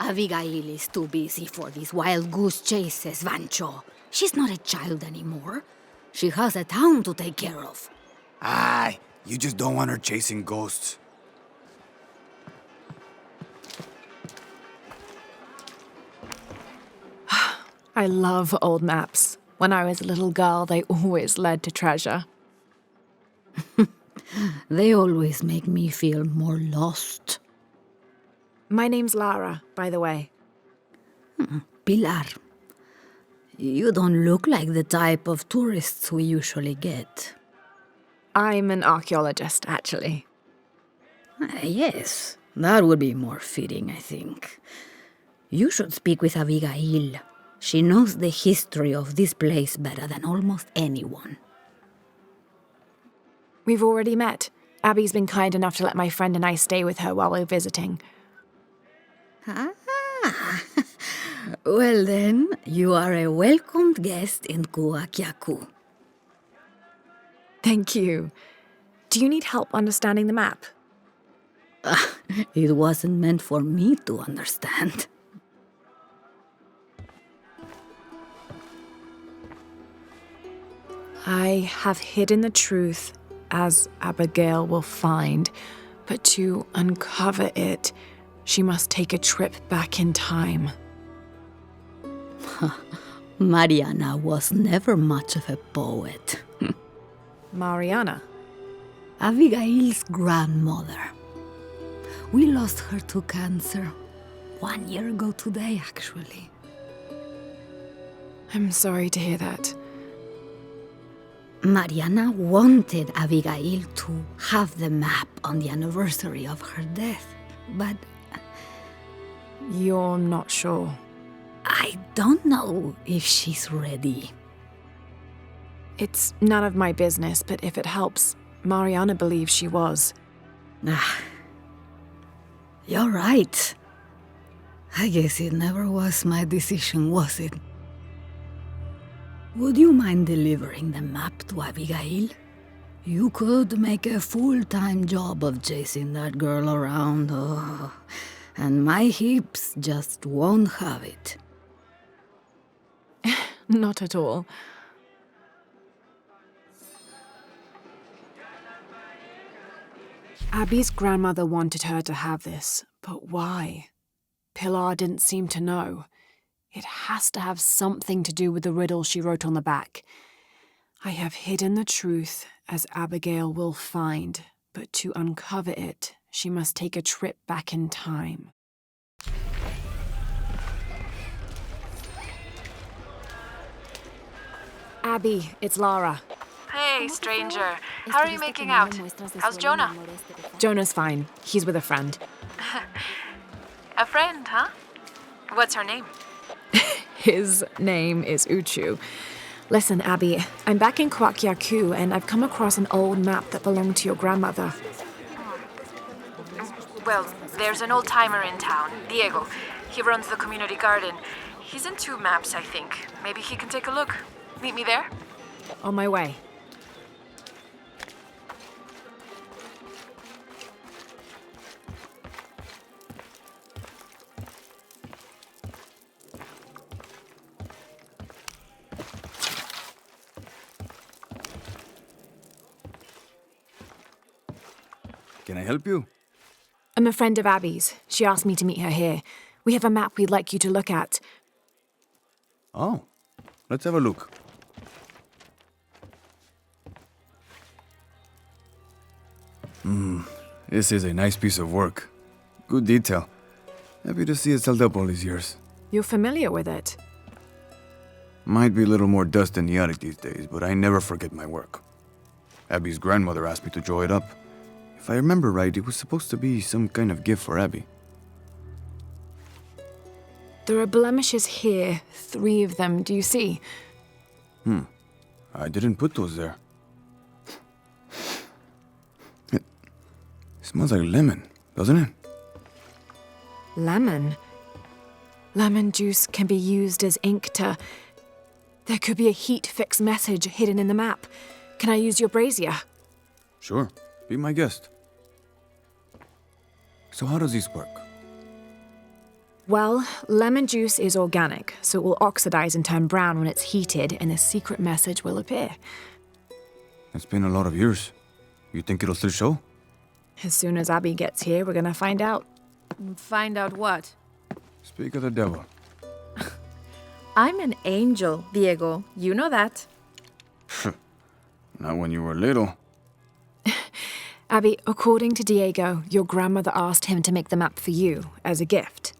Abigail is too busy for these wild goose chases, Vancho. She's not a child anymore. She has a town to take care of. Aye, you just don't want her chasing ghosts. I love old maps. When I was a little girl, they always led to treasure. They always make me feel more lost. My name's Lara, by the way. Pilar. You don't look like the type of tourists we usually get. I'm an archaeologist, actually. Yes, that would be more fitting, I think. You should speak with Abigail. She knows the history of this place better than almost anyone. We've already met. Abby's been kind enough to let my friend and I stay with her while we're visiting. Ah, well then, you are a welcomed guest in Kuakyaku. Thank you. Do you need help understanding the map? It wasn't meant for me to understand. I have hidden the truth, as Abigail will find, but to uncover it, she must take a trip back in time. Mariana was never much of a poet. Mariana? Abigail's grandmother. We lost her to cancer 1 year ago today, actually. I'm sorry to hear that. Mariana wanted Abigail to have the map on the anniversary of her death, but You're not sure? I don't know if she's ready. It's none of my business, but if it helps, Mariana believes she was. You're right. I guess it never was my decision, was it? Would you mind delivering the map to Abigail? You could make a full-time job of chasing that girl around, and my hips just won't have it. Not at all. Abby's grandmother wanted her to have this, but why? Pilar didn't seem to know. It has to have something to do with the riddle she wrote on the back. I have hidden the truth, as Abigail will find, but to uncover it, she must take a trip back in time. Abby, it's Lara. Hey, stranger. How are you making out? How's Jonah? Jonah's fine. He's with a friend. A friend, huh? What's her name? His name is Urqu. Listen, Abby, I'm back in Kuakyaku and I've come across an old map that belonged to your grandmother. Well, there's an old-timer in town, Diego. He runs the community garden. He's into maps, I think. Maybe he can take a look. Meet me there? On my way. Can I help you? I'm a friend of Abby's. She asked me to meet her here. We have a map we'd like you to look at. Oh, let's have a look. This is a nice piece of work. Good detail. Happy to see it's held up all these years. You're familiar with it? Might be a little more dust than the attic these days, but I never forget my work. Abby's grandmother asked me to draw it up. If I remember right, it was supposed to be some kind of gift for Abby. There are blemishes here, 3 of them, do you see? I didn't put those there. Smells like lemon, doesn't it? Lemon? Lemon juice can be used as ink to... There could be a heat fix message hidden in the map. Can I use your brazier? Sure. Be my guest. So how does this work? Well, lemon juice is organic, so it will oxidize and turn brown when it's heated, and a secret message will appear. It's been a lot of years. You think it'll still show? As soon as Abby gets here, we're gonna find out. Find out what? Speak of the devil. I'm an angel, Diego. You know that. Not when you were little. Abby, according to Diego, your grandmother asked him to make the map for you, as a gift.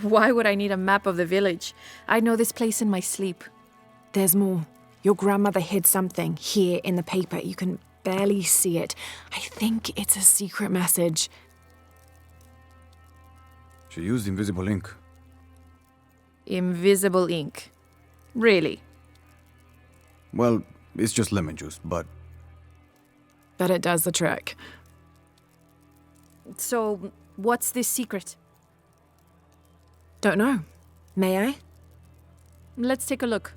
Why would I need a map of the village? I know this place in my sleep. There's more. Your grandmother hid something here in the paper. You can barely see it. I think it's a secret message. She used invisible ink. Invisible ink. Really? Well, it's just lemon juice, but... But it does the trick. So, what's this secret? Don't know. May I? Let's take a look.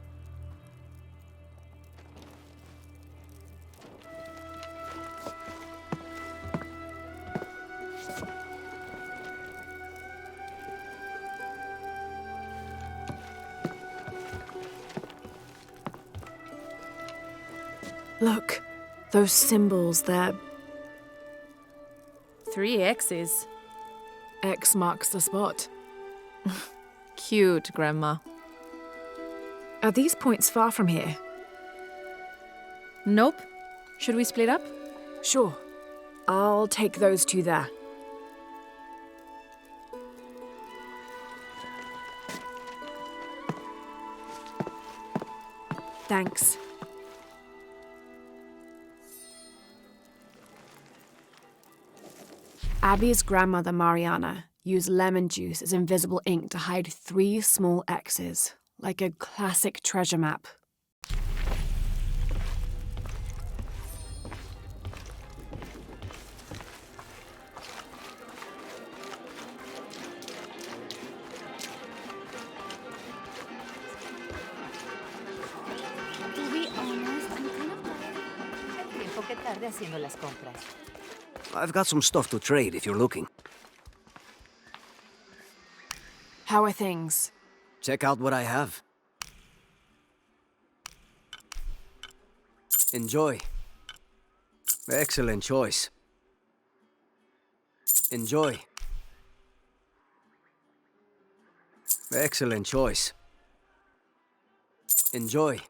Look, those symbols there. 3 X's. X marks the spot. Cute, Grandma. Are these points far from here? Nope. Should we split up? Sure. I'll take those two there. Thanks. Abby's grandmother, Mariana, used lemon juice as invisible ink to hide 3 small X's, like a classic treasure map. To be honest, I'm kind of tired. El tiempo que tarde haciendo las compras. I've got some stuff to trade if you're looking. How are things? Check out what I have. Enjoy. Excellent choice. Enjoy. Excellent choice. Enjoy.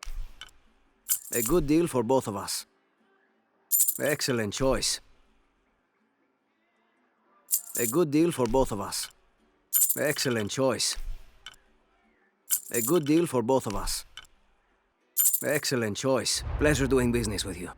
A good deal for both of us. Excellent choice. A good deal for both of us. Excellent choice. A good deal for both of us. Excellent choice. Pleasure doing business with you.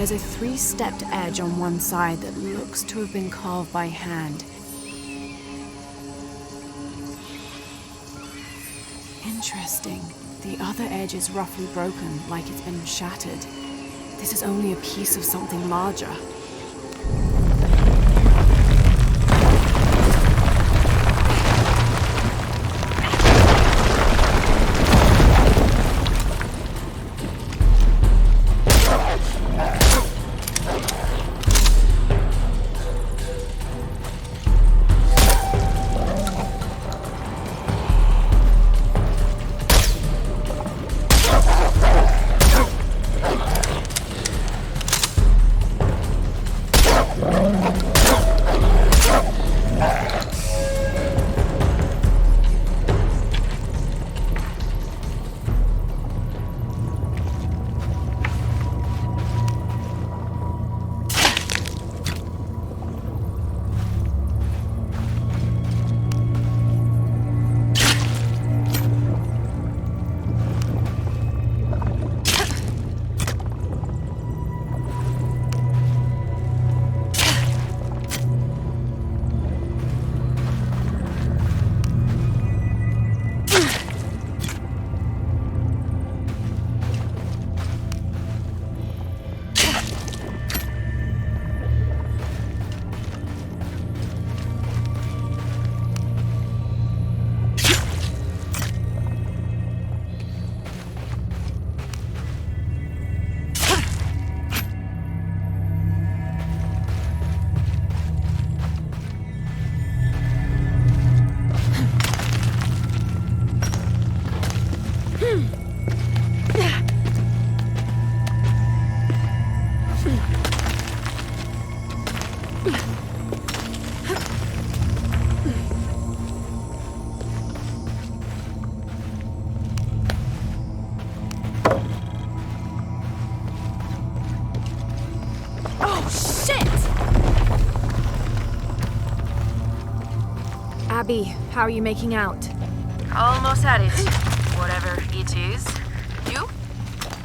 There's a three-stepped edge on one side that looks to have been carved by hand. Interesting. The other edge is roughly broken, like it's been shattered. This is only a piece of something larger. Abby, how are you making out? Almost at it. Whatever it is. You?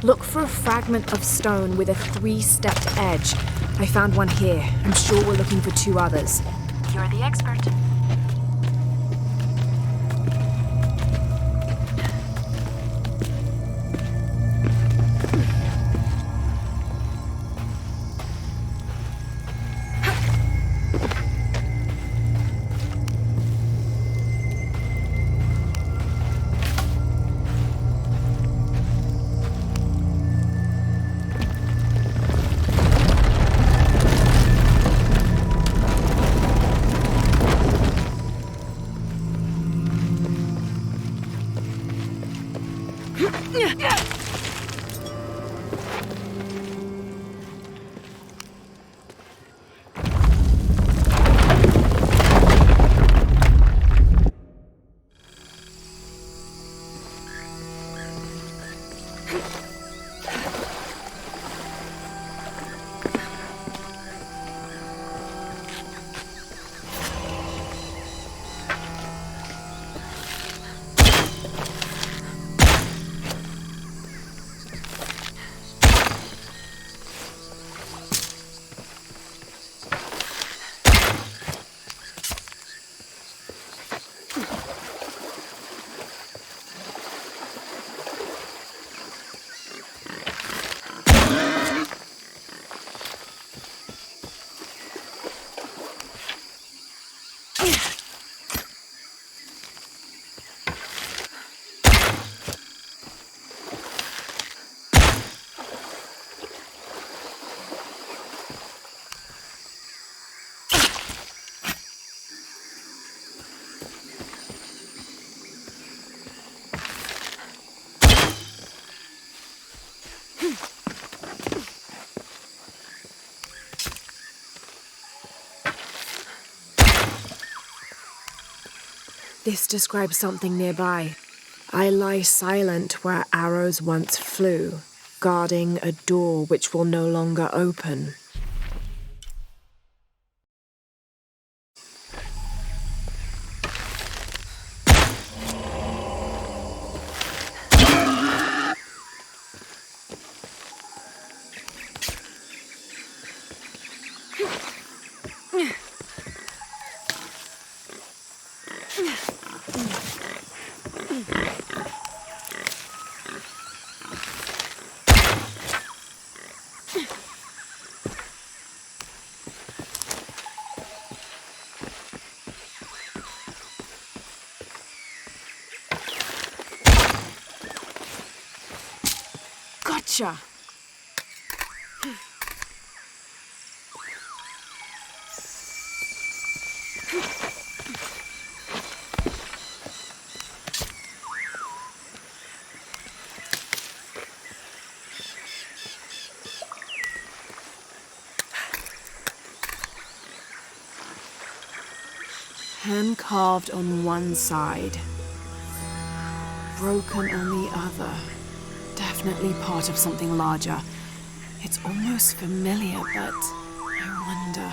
Look for a fragment of stone with a three-stepped edge. I found one here. I'm sure we're looking for two others. You're the expert. This describes something nearby. I lie silent where arrows once flew, guarding a door which will no longer open. Gotcha! Hand carved on one side, broken on the other. Definitely part of something larger. It's almost familiar, but I wonder.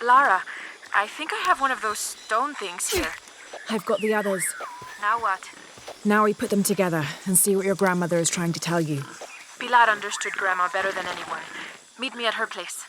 Lara, I think I have one of those stone things here. I've got the others. Now what? Now we put them together and see what your grandmother is trying to tell you. Pilar understood Grandma better than anyone. Meet me at her place.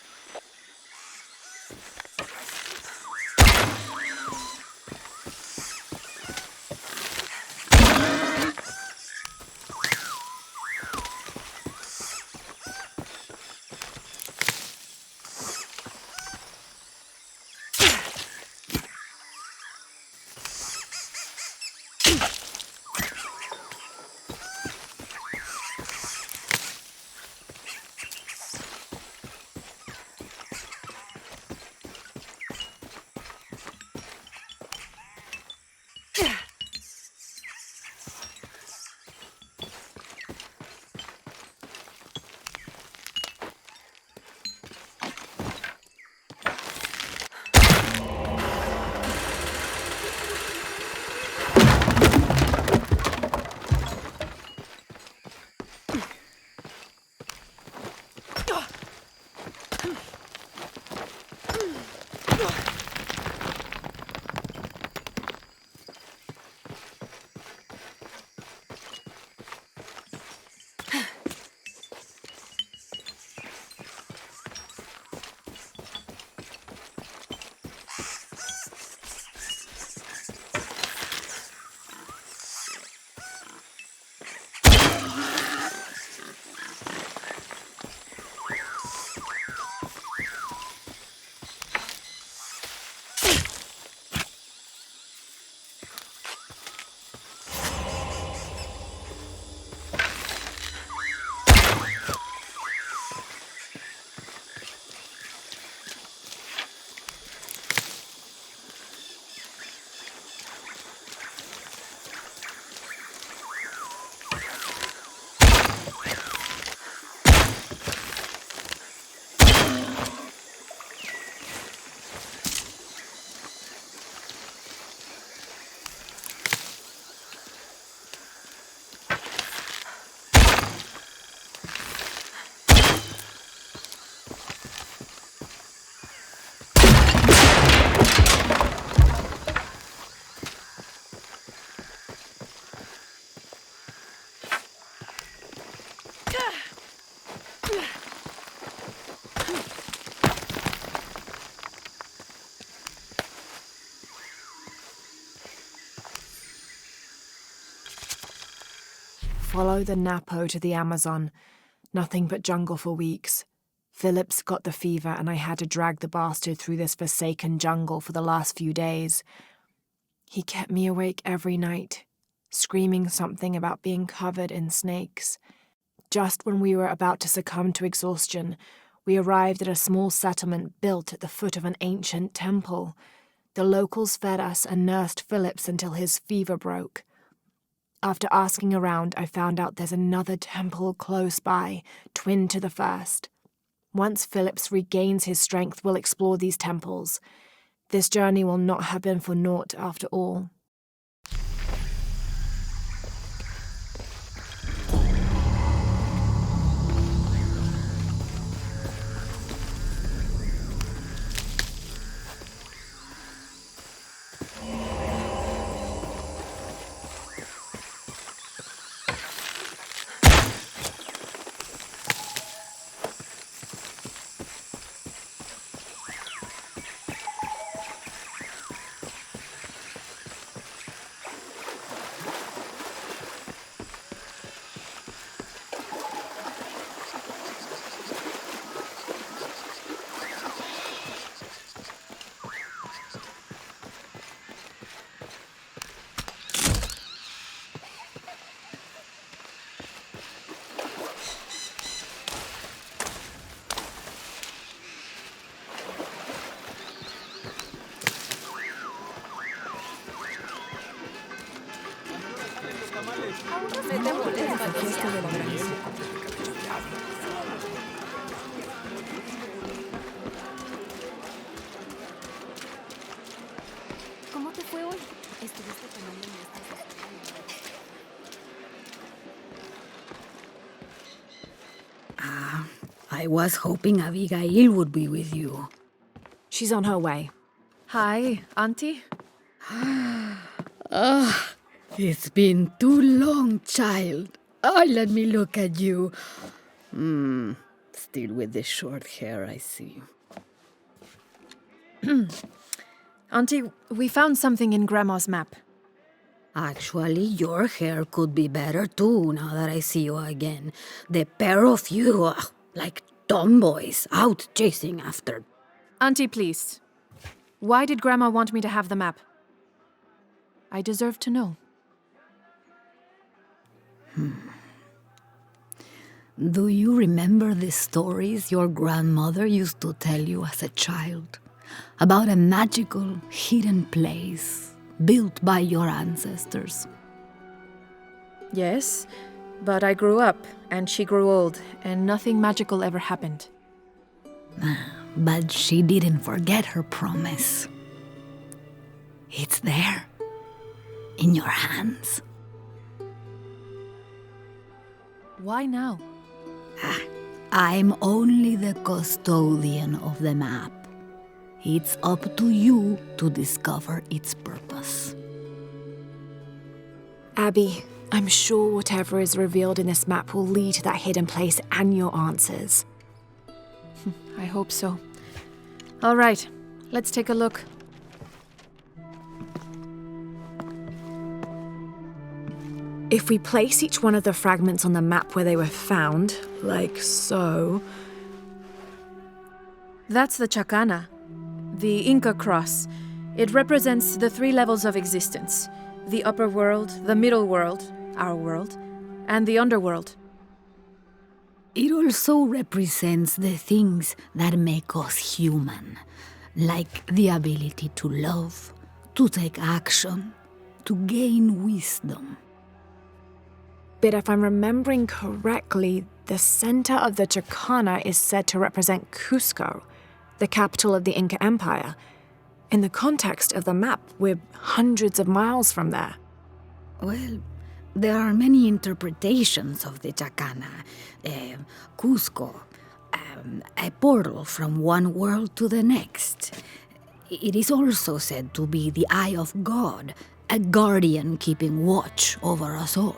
follow the Napo to the Amazon. Nothing but jungle for weeks. Phillips got the fever and I had to drag the bastard through this forsaken jungle for the last few days. He kept me awake every night, screaming something about being covered in snakes. Just when we were about to succumb to exhaustion, we arrived at a small settlement built at the foot of an ancient temple. The locals fed us and nursed Phillips until his fever broke. After asking around, I found out there's another temple close by, twin to the first. Once Phillips regains his strength, we'll explore these temples. This journey will not have been for naught after all. ¿Cómo te fue hoy? ¿Estuviste tomando muestras? I was hoping Abigail would be with you. She's on her way. Hi, Auntie. It's been too long, child. Oh, let me look at you. Still with the short hair, I see. Auntie, we found something in Grandma's map. Actually, your hair could be better too, now that I see you again. The pair of you, like tomboys, out chasing after. Auntie, please. Why did Grandma want me to have the map? I deserve to know. Do you remember the stories your grandmother used to tell you as a child? About a magical, hidden place built by your ancestors? Yes, but I grew up, and she grew old, and nothing magical ever happened. But she didn't forget her promise. It's there, in your hands. Why now? I'm only the custodian of the map. It's up to you to discover its purpose. Abby, I'm sure whatever is revealed in this map will lead to that hidden place and your answers. I hope so. All right, let's take a look. If we place each one of the fragments on the map where they were found, like so... That's the Chacana, the Inca cross. It represents the 3 levels of existence: the upper world, the middle world, our world, and the underworld. It also represents the things that make us human, like the ability to love, to take action, to gain wisdom. But if I'm remembering correctly, the center of the Chacana is said to represent Cusco, the capital of the Inca Empire. In the context of the map, we're hundreds of miles from there. Well, there are many interpretations of the Chacana. Cusco, a portal from one world to the next. It is also said to be the eye of God, a guardian keeping watch over us all.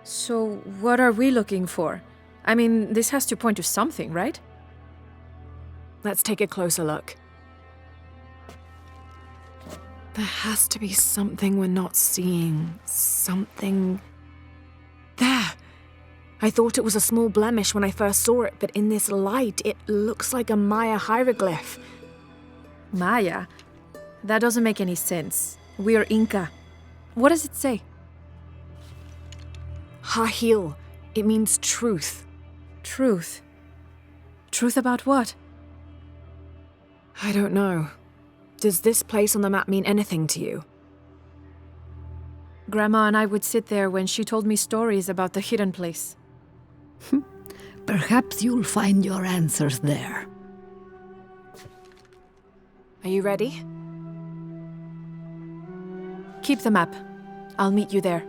So, what are we looking for? I mean, this has to point to something, right? Let's take a closer look. There has to be something we're not seeing. Something... There! I thought it was a small blemish when I first saw it, but in this light, it looks like a Maya hieroglyph. Maya? That doesn't make any sense. We are Inca. What does it say? Hahil. It means truth. Truth. Truth about what? I don't know. Does this place on the map mean anything to you? Grandma and I would sit there when she told me stories about the hidden place. Perhaps you'll find your answers there. Are you ready? Keep the map. I'll meet you there.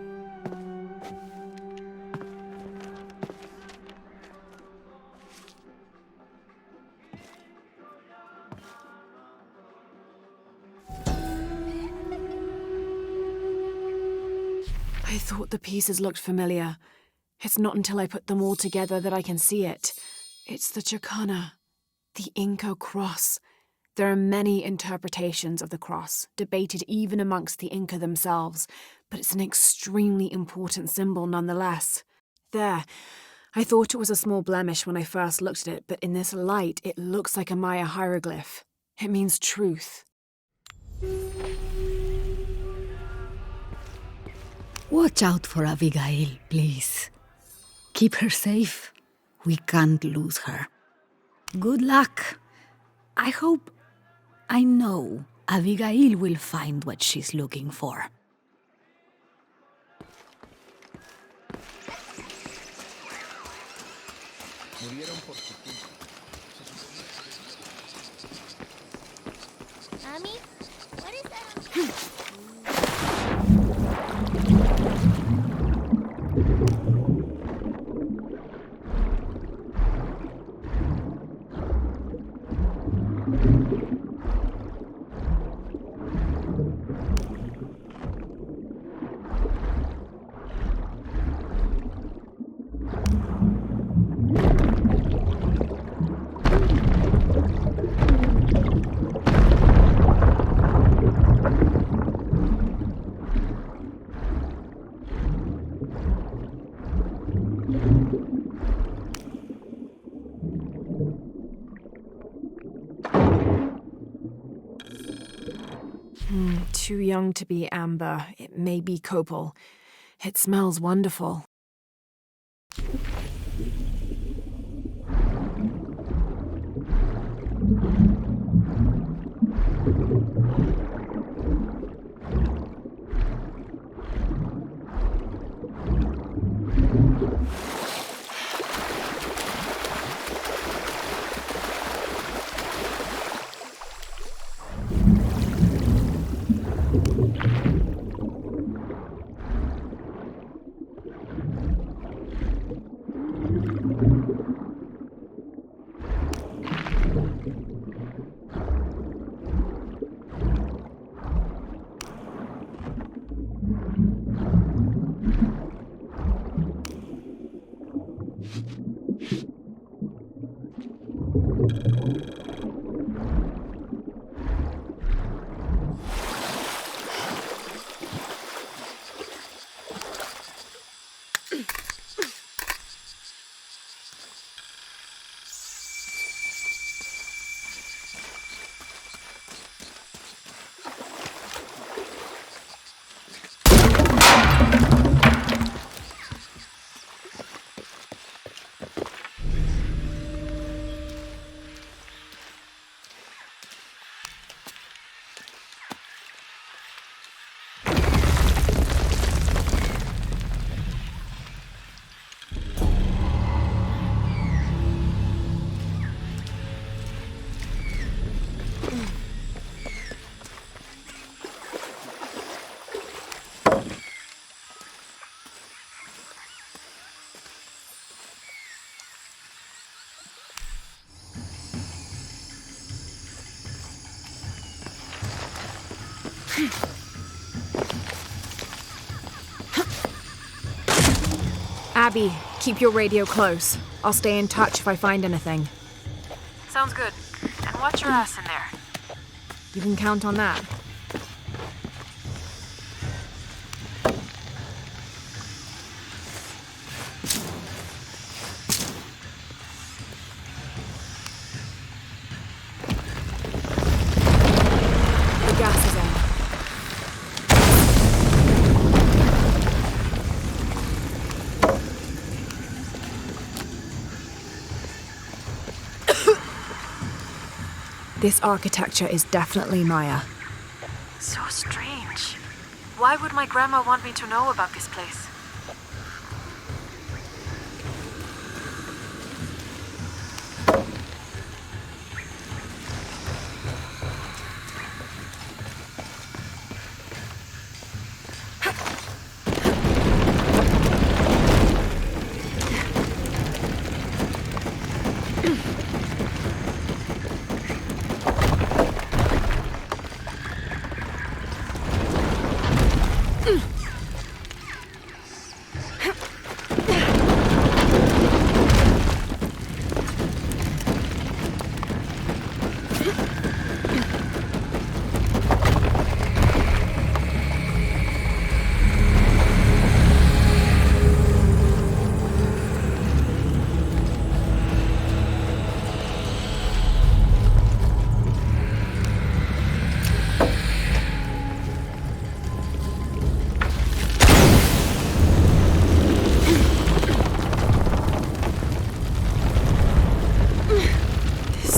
I thought the pieces looked familiar. It's not until I put them all together that I can see it. It's the Chicana, the Inca cross. There are many interpretations of the cross, debated even amongst the Inca themselves, but it's an extremely important symbol nonetheless. There. I thought it was a small blemish when I first looked at it, but in this light, it looks like a Maya hieroglyph. It means truth. Watch out for Abigail, please. Keep her safe. We can't lose her. Good luck. I know Abigail will find what she's looking for. Mommy, what is that? Too young to be amber. It may be Copal. It smells wonderful. Abby, keep your radio close. I'll stay in touch if I find anything. Sounds good. And watch your ass in there. You can count on that. The gas is on. This architecture is definitely Maya. So strange. Why would my grandma want me to know about this place?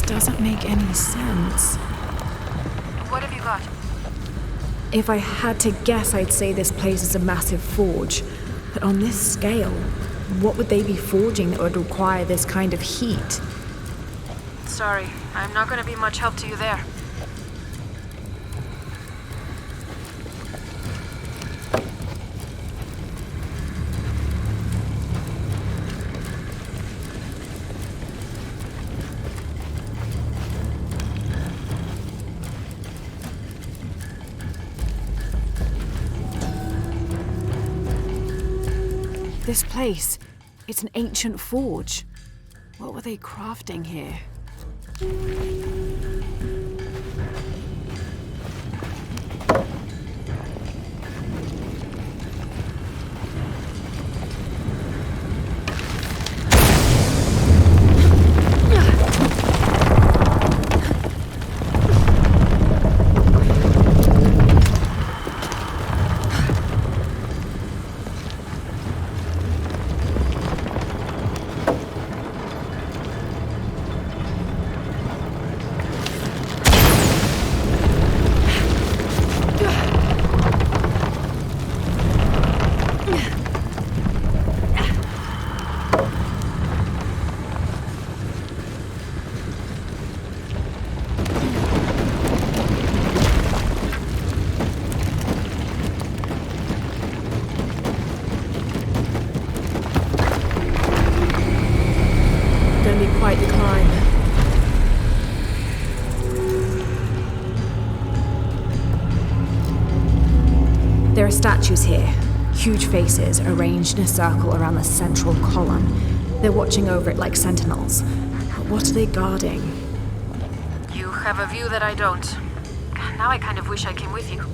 Doesn't make any sense. What have you got? If I had to guess, I'd say this place is a massive forge. But on this scale, what would they be forging that would require this kind of heat? Sorry, I'm not going to be much help to you there. This place, it's an ancient forge. What were they crafting here? Quite the climb. There are statues here, huge faces arranged in a circle around the central column. They're watching over it like sentinels. But what are they guarding? You have a view that I don't. Now I kind of wish I came with you.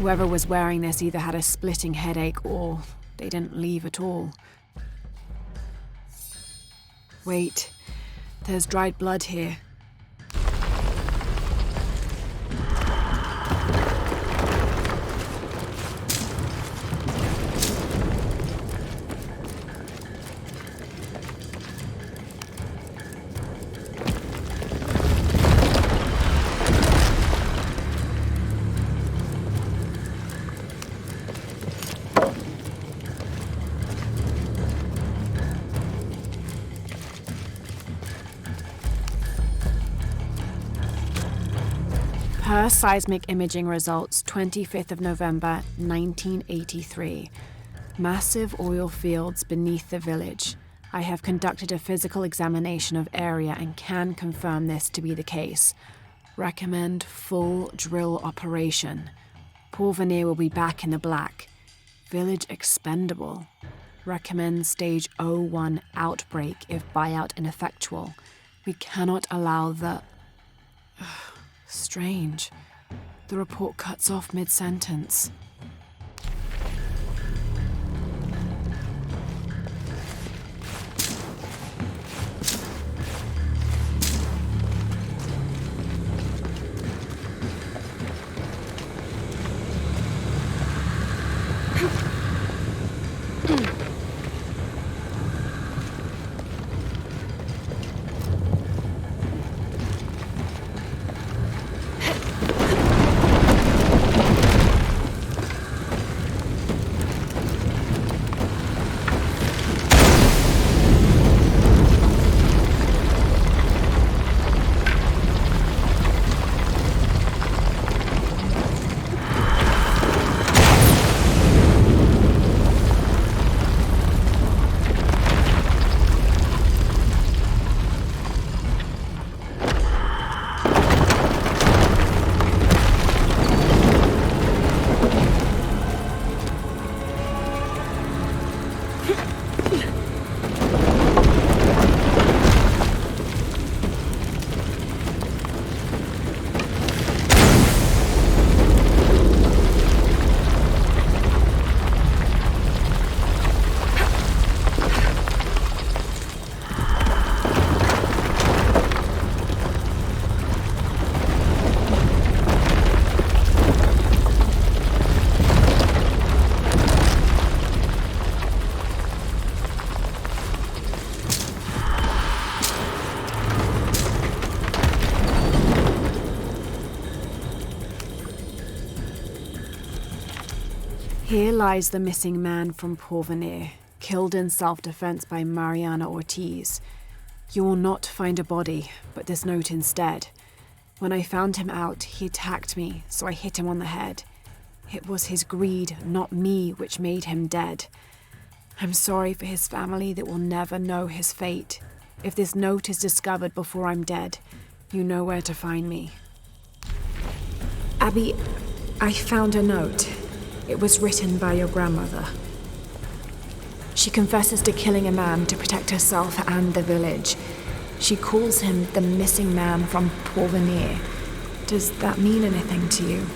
Whoever was wearing this either had a splitting headache or they didn't leave at all. Wait, there's dried blood here. Per seismic imaging results, 25th of November, 1983. Massive oil fields beneath the village. I have conducted a physical examination of area and can confirm this to be the case. Recommend full drill operation. Porvenir will be back in the black. Village expendable. Recommend stage 01 outbreak if buyout ineffectual. We cannot allow the... Strange. The report cuts off mid-sentence. Here lies the missing man from Porvenir, killed in self-defense by Mariana Ortiz. You will not find a body, but this note instead. When I found him out, he attacked me, so I hit him on the head. It was his greed, not me, which made him dead. I'm sorry for his family that will never know his fate. If this note is discovered before I'm dead, you know where to find me. Abby, I found a note. It was written by your grandmother. She confesses to killing a man to protect herself and the village. She calls him the missing man from Porvenir. Does that mean anything to you?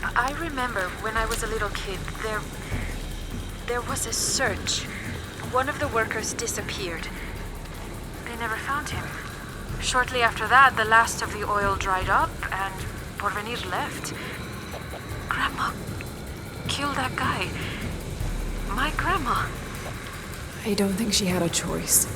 I remember when I was a little kid, there was a search. One of the workers disappeared. They never found him. Shortly after that, the last of the oil dried up and Porvenir left. Grandma killed that guy. My grandma. I don't think she had a choice.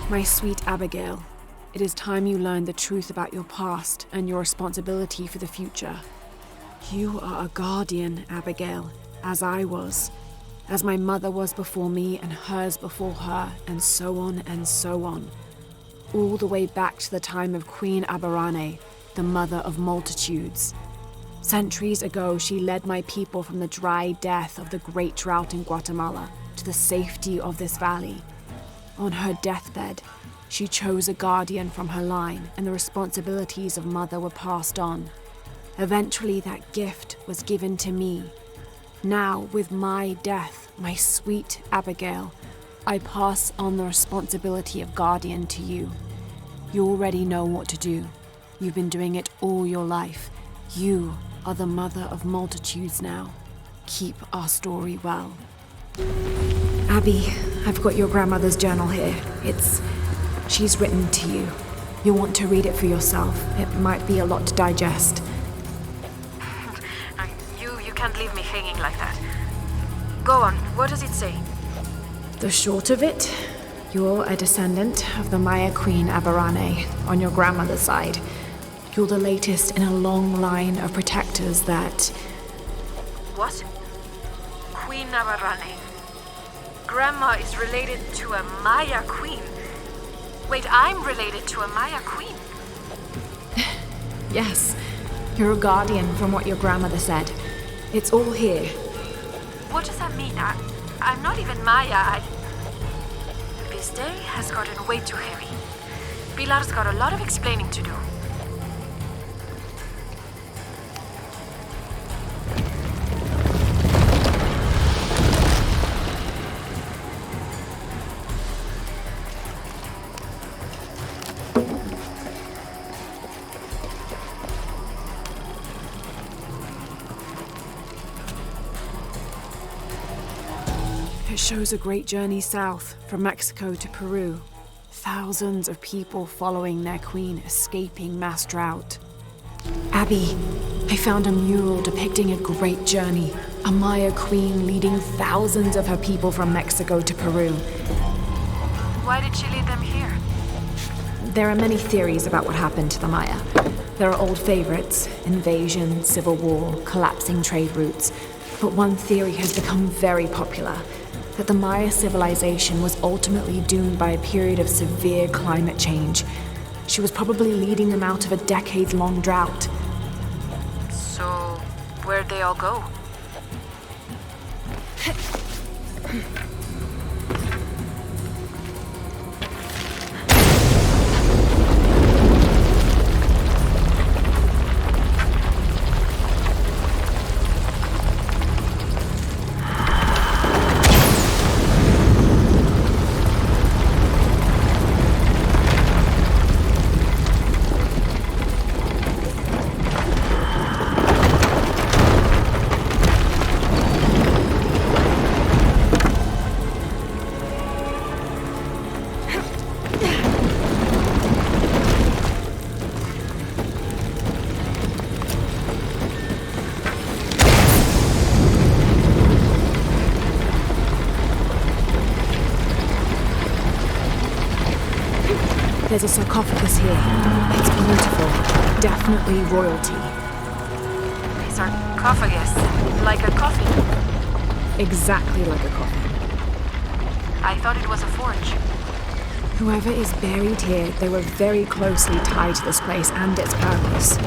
My sweet Abigail, it is time you learned the truth about your past and your responsibility for the future. You are a guardian, Abigail, as I was, as my mother was before me and hers before her, and so on and so on. All the way back to the time of Queen Aberrane, the mother of multitudes. Centuries ago, she led my people from the dry death of the great drought in Guatemala to the safety of this valley. On her deathbed, she chose a guardian from her line, and the responsibilities of mother were passed on. Eventually, that gift was given to me. Now, with my death, my sweet Abigail, I pass on the responsibility of guardian to you. You already know what to do. You've been doing it all your life. You are the mother of multitudes now. Keep our story well. Abby, I've got your grandmother's journal here. She's written to you. You'll want to read it for yourself. It might be a lot to digest. You can't leave me hanging like that. Go on, what does it say? The short of it, you're a descendant of the Maya Queen Aberrane on your grandmother's side. You're the latest in a long line of protectors that... What? Queen Aberrane. Grandma is related to a Maya queen. Wait, I'm related to a Maya queen? Yes, you're a guardian from what your grandmother said. It's all here. What does that mean? I'm not even Maya. This day has gotten way too heavy. Pilar's got a lot of explaining to do. It shows a great journey south from Mexico to Peru. Thousands of people following their queen escaping mass drought. Abby, I found a mural depicting a great journey. A Maya queen leading thousands of her people from Mexico to Peru. Why did she lead them here? There are many theories about what happened to the Maya. There are old favorites: invasion, civil war, collapsing trade routes. But one theory has become very popular, that the Maya civilization was ultimately doomed by a period of severe climate change. She was probably leading them out of a decades-long drought. So, where'd they all go? There's a sarcophagus here. It's beautiful. Definitely royalty. A sarcophagus? Like a coffin? Exactly like a coffin. I thought it was a forge. Whoever is buried here, they were very closely tied to this place and its purpose.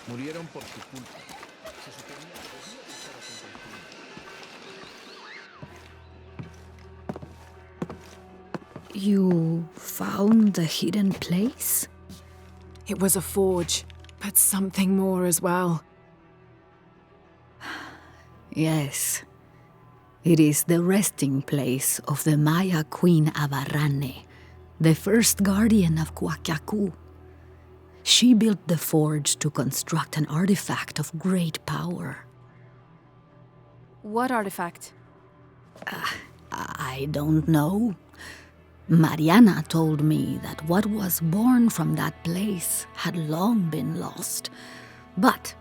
Murieron por tu culpa. Se suponía que debías estar atento al túnel. You found a hidden place? It was a forge, but something more as well. Yes. It is the resting place of the Maya Queen Abarrane, the first guardian of Kwakiaku. She built the forge to construct an artifact of great power. What artifact? I don't know. Mariana told me that what was born from that place had long been lost. But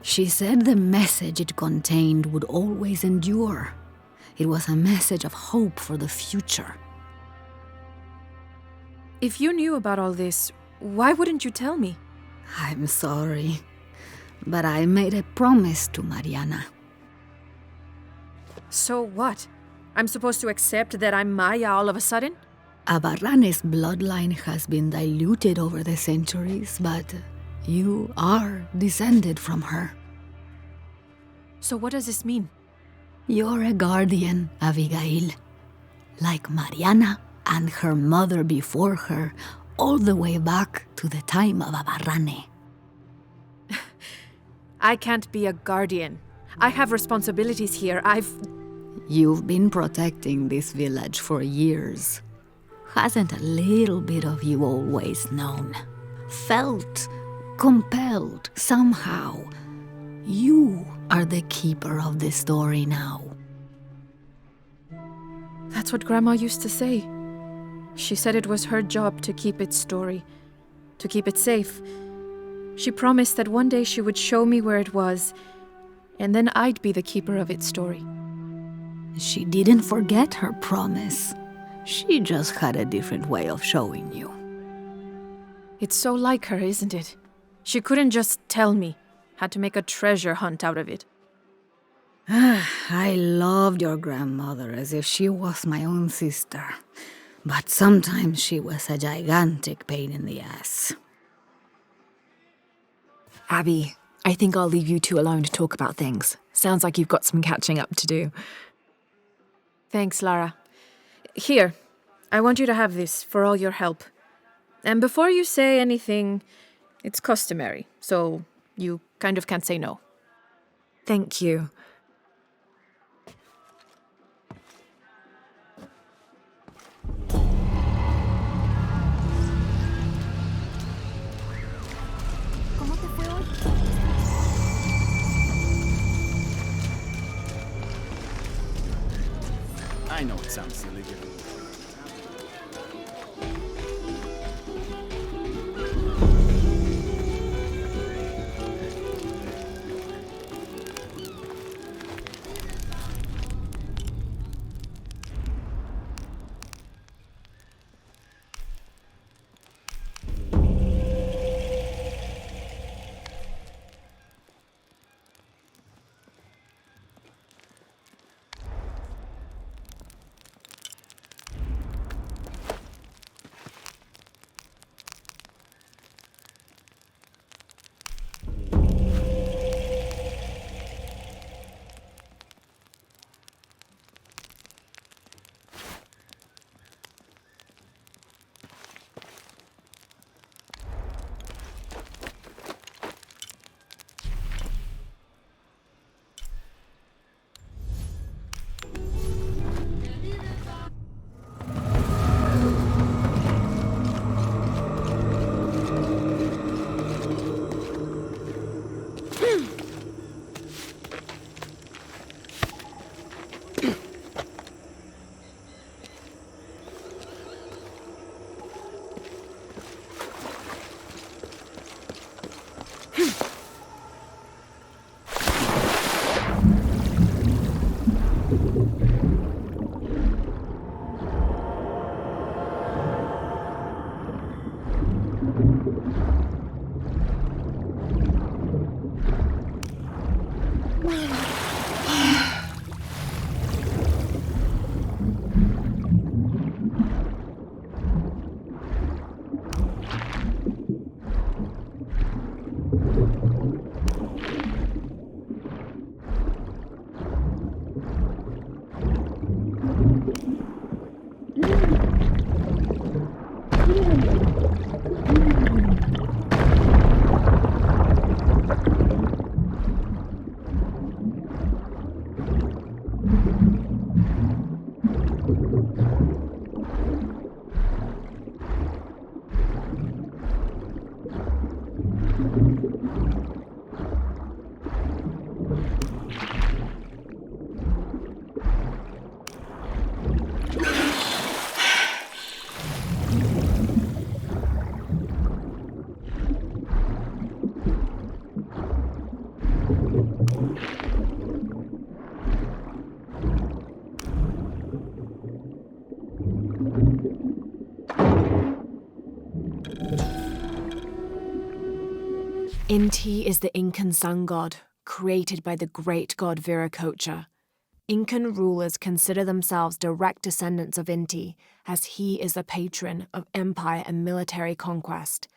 she said the message it contained would always endure. It was a message of hope for the future. If you knew about all this, why wouldn't you tell me? I'm sorry, but I made a promise to Mariana. So what? I'm supposed to accept that I'm Maya all of a sudden? Abarrane's bloodline has been diluted over the centuries, but you are descended from her. So what does this mean? You're a guardian, Abigail. Like Mariana and her mother before her, all the way back to the time of Abarrane. I can't be a guardian. I have responsibilities here. You've been protecting this village for years. Hasn't a little bit of you always known? Felt compelled somehow? You are the keeper of the story now. That's what Grandma used to say. She said it was her job to keep its story, to keep it safe. She promised that one day she would show me where it was, and then I'd be the keeper of its story. She didn't forget her promise. She just had a different way of showing you. It's so like her, isn't it? She couldn't just tell me. Had to make a treasure hunt out of it. I loved your grandmother as if she was my own sister. But sometimes she was a gigantic pain in the ass. Abby, I think I'll leave you two alone to talk about things. Sounds like you've got some catching up to do. Thanks, Lara. Here, I want you to have this for all your help. And before you say anything, it's customary, so you kind of can't say no. Thank you. ¿Cómo te fue hoy? I know it sounds silly, given. Inti is the Incan sun god, created by the great god Viracocha. Incan rulers consider themselves direct descendants of Inti, as he is the patron of empire and military conquest.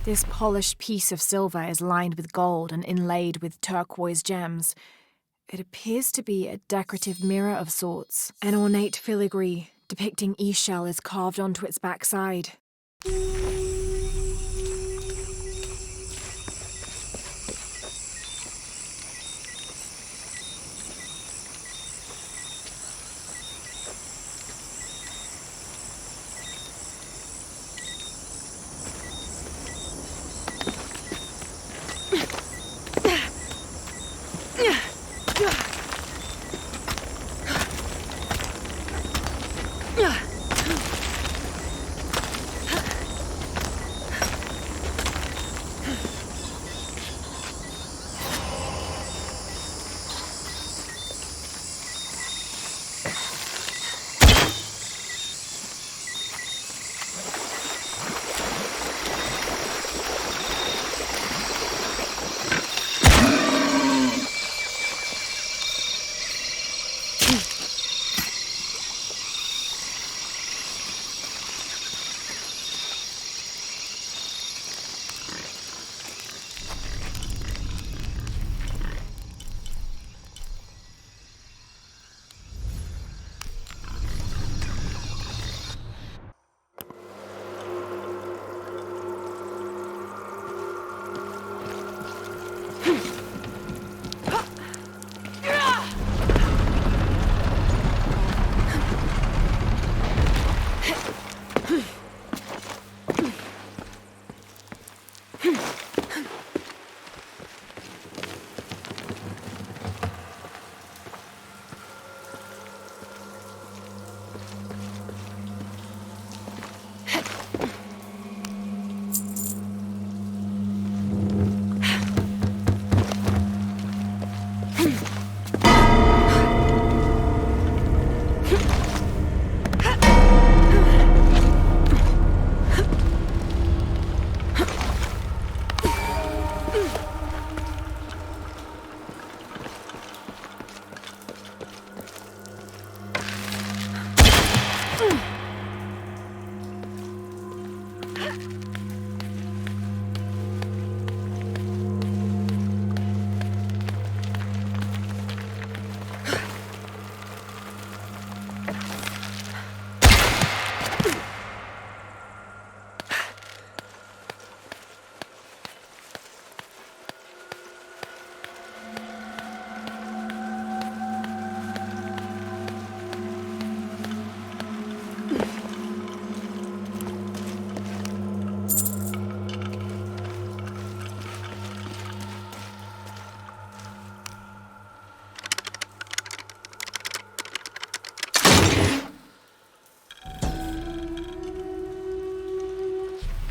This polished piece of silver is lined with gold and inlaid with turquoise gems. It appears to be a decorative mirror of sorts. An ornate filigree depicting Eshel is carved onto its backside.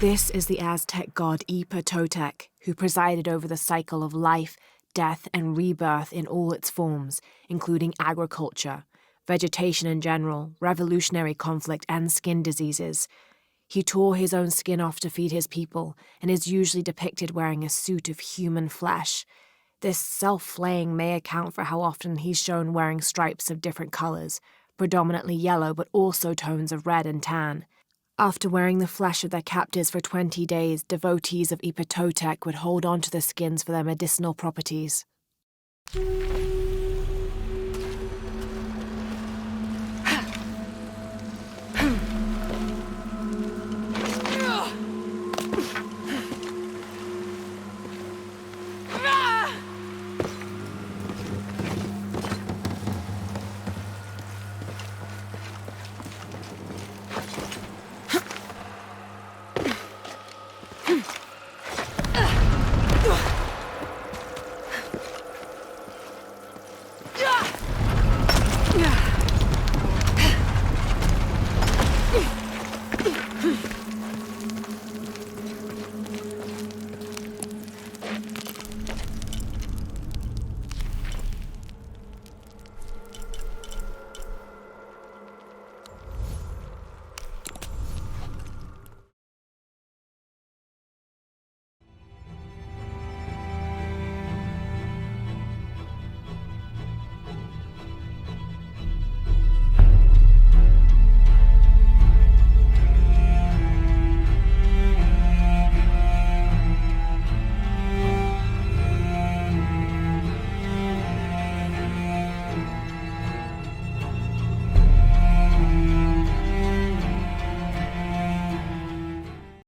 This is the Aztec god Totec, who presided over the cycle of life, death, and rebirth in all its forms, including agriculture, vegetation in general, revolutionary conflict, and skin diseases. He tore his own skin off to feed his people, and is usually depicted wearing a suit of human flesh. This self-flaying may account for how often he's shown wearing stripes of different colors, predominantly yellow but also tones of red and tan. After wearing the flesh of their captives for 20 days, devotees of Totec would hold on to the skins for their medicinal properties.